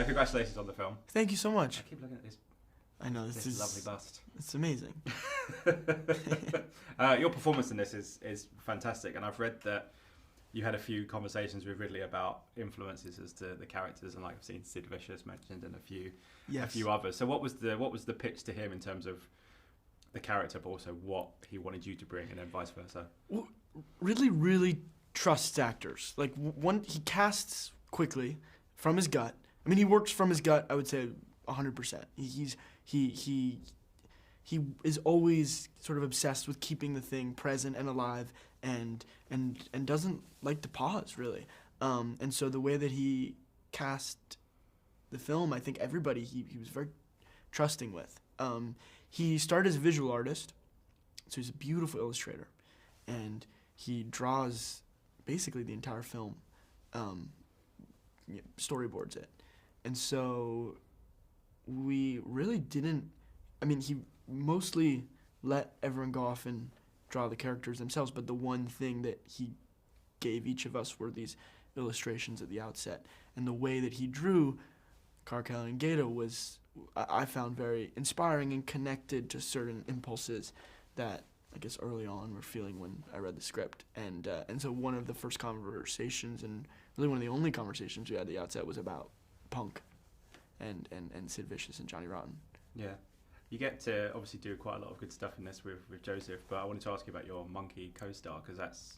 Congratulations on the film. Thank you so much. I keep looking at this. I know this is lovely bust. It's amazing. Your performance in this is fantastic, and I've read that you had a few conversations with Ridley about influences as to the characters, and like I've seen Sid Vicious mentioned and a few others. So what was the pitch to him in terms of the character, but also what he wanted you to bring, and then vice versa? Well, Ridley really trusts actors. Like he casts quickly from his gut. I mean, he works from his gut. I would say 100%. He is always sort of obsessed with keeping the thing present and alive, and doesn't like to pause really. And so the way that he cast the film, I think everybody he was very trusting with. He started as a visual artist, so he's a beautiful illustrator, and he draws basically the entire film, storyboards it. And so we really didn't, I mean, he mostly let everyone go off and draw the characters themselves, but the one thing that he gave each of us were these illustrations at the outset. And the way that he drew Carkel and Gato was, I found, very inspiring and connected to certain impulses that I guess early on were feeling when I read the script. And so one of the first conversations, and really one of the only conversations we had at the outset, was about Punk and Sid Vicious and Johnny Rotten. Yeah. You get to obviously do quite a lot of good stuff in this with Joseph, but I wanted to ask you about your monkey co-star, because that's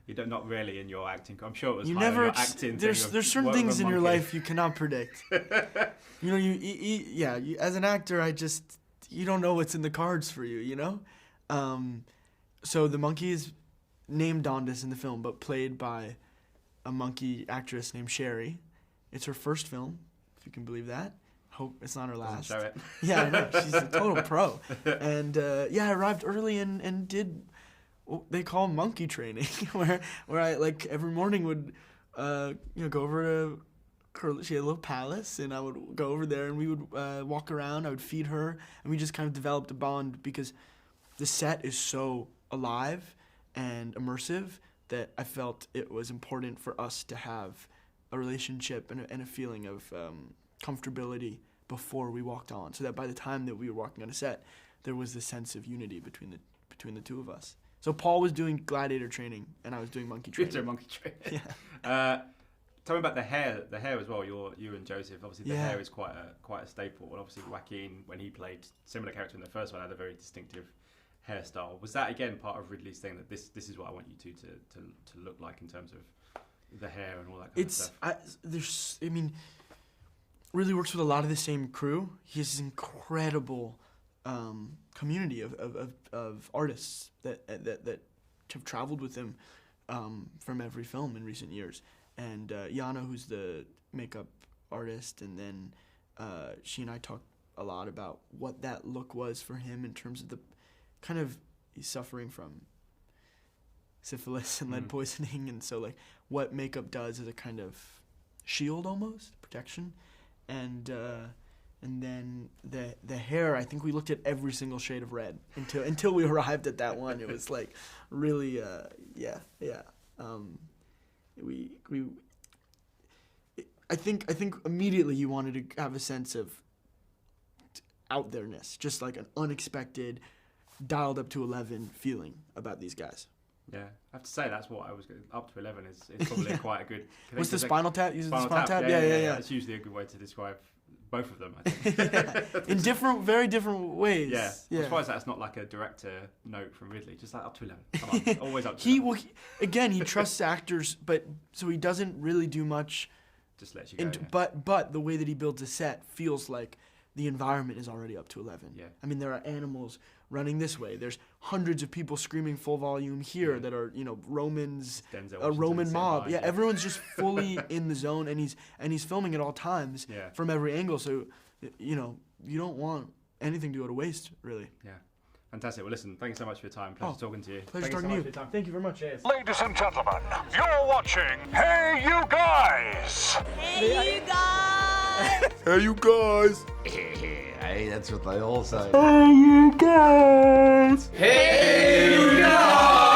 you're not really in your acting. I'm sure it was your acting. There's certain things in your life you cannot predict. You know, you as an actor, you don't know what's in the cards for you. You know, so the monkey is named Dondas in the film, but played by a monkey actress named Sherry. It's her first film, if you can believe that. Hope it's not her last. Doesn't show it. Yeah, I know. She's a total pro. And I arrived early and did what they call monkey training, where I like every morning would go over to she had a little palace, and I would go over there and we would walk around. I would feed her, and we just kind of developed a bond because the set is so alive and immersive that I felt it was important for us to have a relationship and a feeling of comfortability before we walked on, so that by the time that we were walking on a set, there was this sense of unity between the two of us. So Paul was doing Gladiator training, and I was doing monkey training. You were doing monkey training. Yeah. Tell me about the hair as well. You and Joseph, obviously the hair is quite a staple. And obviously Joaquin, when he played similar character in the first one, had a very distinctive hairstyle. Was that again part of Ridley's thing, that this is what I want you to look like in terms of the hair and all that kind of stuff? Really works with a lot of the same crew. He has this incredible community of artists that have traveled with him from every film in recent years. And Yana, who's the makeup artist, and then she and I talked a lot about what that look was for him in terms of the kind of, he's suffering from syphilis and lead poisoning, and so like what makeup does is a kind of shield almost, protection. And then the hair, I think we looked at every single shade of red until we arrived at that one. It was like really I think immediately you wanted to have a sense of out there-ness, just like an unexpected, dialed up to 11 feeling about these guys. Yeah, I have to say that's what I was going up to 11 is probably quite a good. What's the Spinal Tap? Using Spinal Spinal Tap? Tap? Yeah. It's usually a good way to describe both of them, I think. In very different ways. Yeah. I'm surprised that's not like a director note from Ridley, just like up to 11. Come on, always up to 11. He trusts actors, but so he doesn't really do much. Just lets you go. But the way that he builds a set feels like the environment is already up to 11. Yeah. I mean, there are animals running this way. There's hundreds of people screaming full volume here that are, Romans, Denzel a Roman mob. Behind, everyone's just fully in the zone, and he's filming at all times from every angle. So, you don't want anything to go to waste, really. Yeah. Fantastic. Well, listen, thank you so much for your time. Pleasure talking to you. Pleasure talking to you. Thank you very much. Ladies and gentlemen, you're watching Hey You Guys! Hey, you guys! Hey, you guys! Hey, that's what they all say. Hey, you guys! Hey, you guys!